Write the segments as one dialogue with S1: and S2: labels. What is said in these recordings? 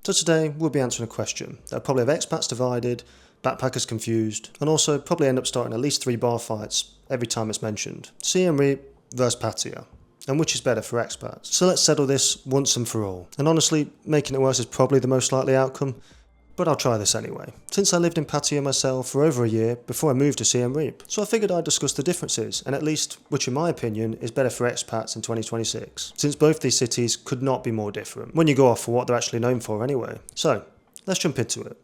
S1: So today we'll be answering a question that'll probably have expats divided, backpackers confused, and also probably end up starting at least 3 bar fights every time it's mentioned. Siem Reap versus Pattaya, and which is better for expats. So let's settle this once and for all. And honestly, making it worse is probably the most likely outcome, but I'll try this anyway. Since I lived in Pattaya myself for over a year before I moved to Siem Reap, so I figured I'd discuss the differences, and at least which in my opinion is better for expats in 2026, since both these cities could not be more different, when you go off for what they're actually known for anyway. So, let's jump into it.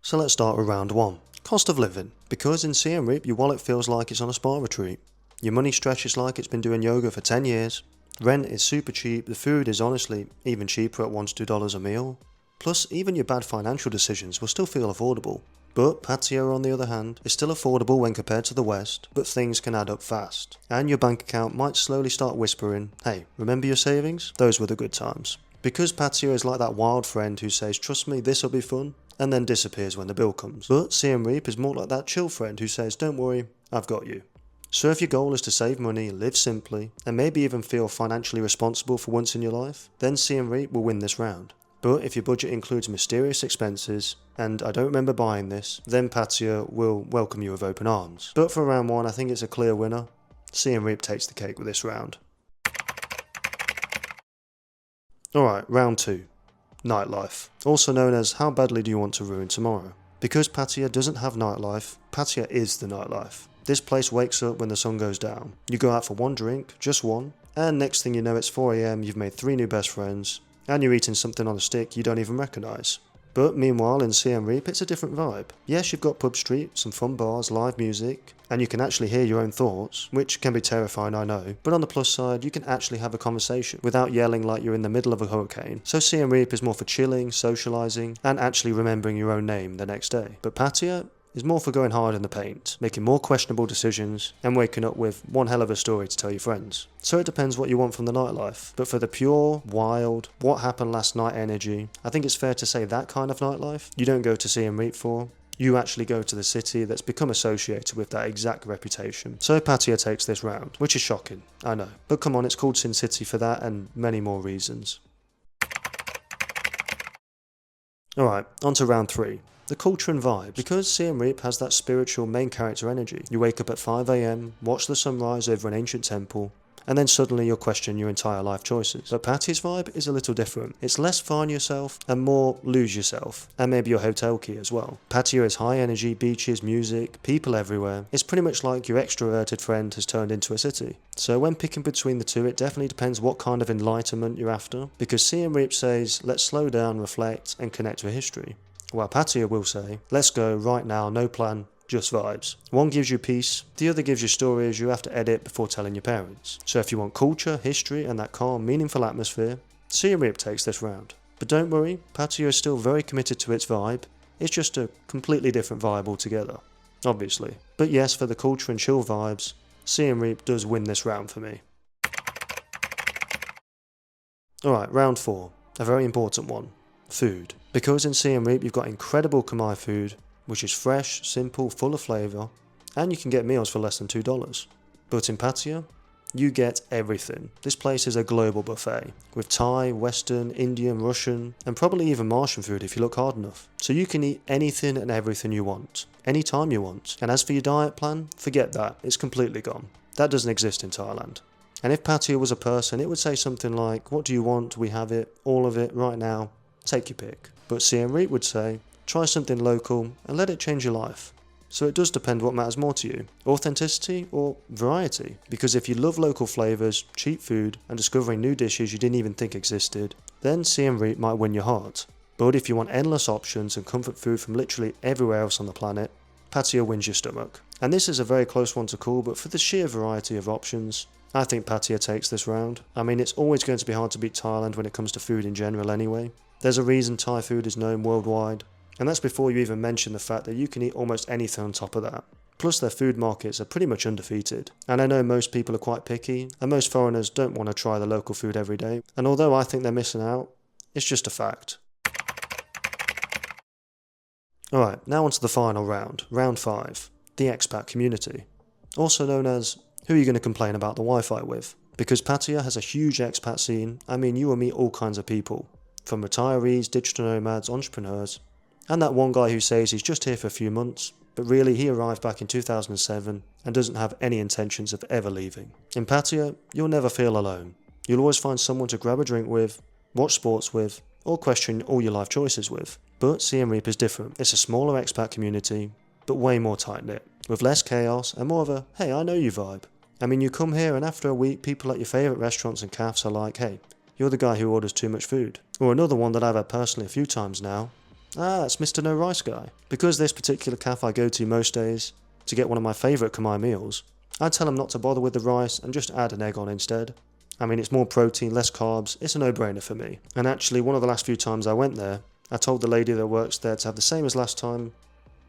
S1: So let's start with round 1. Cost of living. Because in Siem Reap your wallet feels like it's on a spa retreat. Your money stretches like it's been doing yoga for 10 years. Rent is super cheap, the food is honestly even cheaper at $1 to $2 a meal. Plus, even your bad financial decisions will still feel affordable. But Pattaya, on the other hand, is still affordable when compared to the West, but things can add up fast. And your bank account might slowly start whispering, hey, remember your savings? Those were the good times. Because Pattaya is like that wild friend who says, trust me, this'll be fun, and then disappears when the bill comes. But Siem Reap is more like that chill friend who says, don't worry, I've got you. So if your goal is to save money, live simply, and maybe even feel financially responsible for once in your life, then Siem Reap will win this round. But if your budget includes mysterious expenses, and I don't remember buying this, then Pattaya will welcome you with open arms. But for round 1, I think it's a clear winner. Siem Reap takes the cake with this round. Alright, round 2. Nightlife. Also known as how badly do you want to ruin tomorrow? Because Pattaya doesn't have nightlife, Pattaya is the nightlife. This place wakes up when the sun goes down. You go out for one drink, just one, and next thing you know it's 4 AM, you've made 3 new best friends, and you're eating something on a stick you don't even recognise. But meanwhile in Siem Reap it's a different vibe. Yes, you've got pub street, some fun bars, live music, and you can actually hear your own thoughts, which can be terrifying I know, but on the plus side you can actually have a conversation without yelling like you're in the middle of a hurricane. So Siem Reap is more for chilling, socialising, and actually remembering your own name the next day. But Pattaya is more for going hard in the paint, making more questionable decisions, and waking up with one hell of a story to tell your friends. So it depends what you want from the nightlife, but for the pure, wild, what happened last night energy, I think it's fair to say that kind of nightlife you don't go to Siem Reap for. You actually go to the city that's become associated with that exact reputation. So Pattaya takes this round, which is shocking, I know. But come on, it's called Sin City for that and many more reasons. Alright, on to round 3. The culture and vibe. Because Siem Reap has that spiritual main character energy, you wake up at 5 AM, watch the sunrise over an ancient temple, and then suddenly you'll question your entire life choices. But Pattaya's vibe is a little different. It's less find yourself and more lose yourself, and maybe your hotel key as well. Pattaya is high energy, beaches, music, people everywhere. It's pretty much like your extroverted friend has turned into a city. So when picking between the two, it definitely depends what kind of enlightenment you're after, because Siem Reap says, let's slow down, reflect, and connect with history. While Pattaya will say, let's go right now, no plan, just vibes. One gives you peace, the other gives you stories you have to edit before telling your parents. So if you want culture, history, and that calm, meaningful atmosphere, Siem Reap takes this round. But don't worry, Pattaya is still very committed to its vibe, it's just a completely different vibe altogether, obviously. But yes, for the culture and chill vibes, Siem Reap does win this round for me. Alright, round 4, a very important one. Food. Because in Siem Reap you've got incredible Khmer food, which is fresh, simple, full of flavour, and you can get meals for less than $2. But in Pattaya, you get everything. This place is a global buffet, with Thai, Western, Indian, Russian, and probably even Martian food if you look hard enough. So you can eat anything and everything you want, anytime you want. And as for your diet plan, forget that, it's completely gone. That doesn't exist in Thailand. And if Pattaya was a person, it would say something like, what do you want, we have it, all of it, right now, take your pick. But Siem Reap would say, try something local and let it change your life. So it does depend what matters more to you, authenticity or variety. Because if you love local flavours, cheap food, and discovering new dishes you didn't even think existed, then Siem Reap might win your heart. But if you want endless options and comfort food from literally everywhere else on the planet, Pattaya wins your stomach. And this is a very close one to call, but for the sheer variety of options, I think Pattaya takes this round. I mean, it's always going to be hard to beat Thailand when it comes to food in general anyway. There's a reason Thai food is known worldwide, and that's before you even mention the fact that you can eat almost anything on top of that. Plus their food markets are pretty much undefeated, and I know most people are quite picky, and most foreigners don't want to try the local food every day, and although I think they're missing out, it's just a fact. Alright, now on to the final round, round 5, the expat community. Also known as, who are you going to complain about the Wi-Fi with? Because Pattaya has a huge expat scene, I mean you will meet all kinds of people, from retirees, digital nomads, entrepreneurs, and that one guy who says he's just here for a few months, but really he arrived back in 2007 and doesn't have any intentions of ever leaving. In Pattaya, you'll never feel alone. You'll always find someone to grab a drink with, watch sports with, or question all your life choices with. But Siem Reap is different. It's a smaller expat community, but way more tight-knit, with less chaos and more of a hey I know you vibe. I mean you come here and after a week people at your favourite restaurants and cafes are like, hey, you're the guy who orders too much food. Or another one that I've had personally a few times now, it's Mr. No Rice guy. Because this particular cafe I go to most days to get one of my favourite Khmer meals, I tell them not to bother with the rice and just add an egg on instead. I mean it's more protein, less carbs, it's a no-brainer for me. And actually one of the last few times I went there, I told the lady that works there to have the same as last time,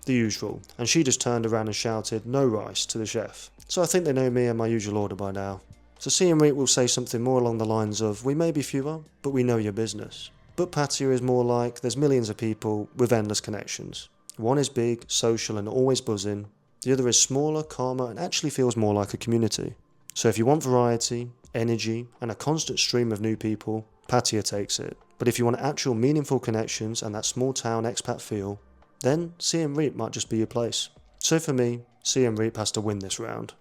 S1: the usual, and she just turned around and shouted no rice to the chef. So I think they know me and my usual order by now. So Siem Reap will say something more along the lines of we may be fewer, but we know your business. But Pattaya is more like there's millions of people with endless connections. One is big, social and always buzzing. The other is smaller, calmer and actually feels more like a community. So if you want variety, energy and a constant stream of new people, Pattaya takes it. But if you want actual meaningful connections and that small town expat feel, then Siem Reap might just be your place. So for me, Siem Reap has to win this round.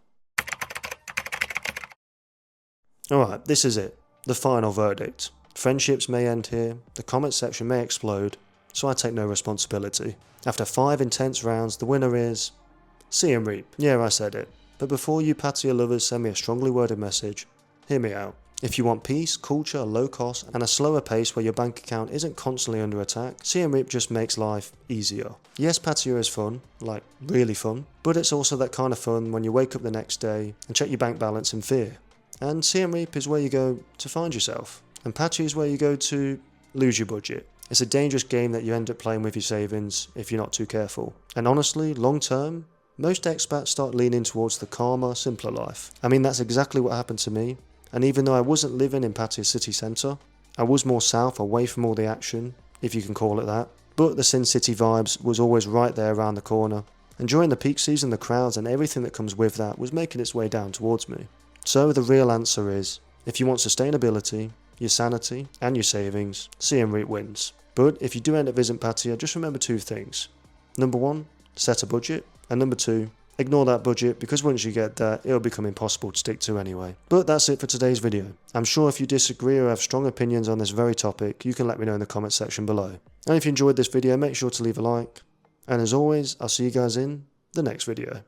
S1: Alright, this is it. The final verdict. Friendships may end here, the comment section may explode, so I take no responsibility. After 5 intense rounds, the winner is Siem Reap. Yeah, I said it. But before you Pattaya lovers send me a strongly worded message, hear me out. If you want peace, culture, low cost, and a slower pace where your bank account isn't constantly under attack, Siem Reap just makes life easier. Yes, Pattaya is fun, like really fun, but it's also that kind of fun when you wake up the next day and check your bank balance in fear. And Siem Reap is where you go to find yourself. And Pattaya is where you go to lose your budget. It's a dangerous game that you end up playing with your savings if you're not too careful. And honestly, long term, most expats start leaning towards the calmer, simpler life. I mean, that's exactly what happened to me. And even though I wasn't living in Pattaya city centre, I was more south, away from all the action, if you can call it that. But the Sin City vibes was always right there around the corner. And during the peak season, the crowds and everything that comes with that was making its way down towards me. So the real answer is, if you want sustainability, your sanity and your savings, Siem Reap wins. But if you do end up visiting Pattaya, just remember 2 things. Number 1, set a budget. And number 2, ignore that budget because once you get that, it'll become impossible to stick to anyway. But that's it for today's video. I'm sure if you disagree or have strong opinions on this very topic, you can let me know in the comment section below. And if you enjoyed this video, make sure to leave a like. And as always, I'll see you guys in the next video.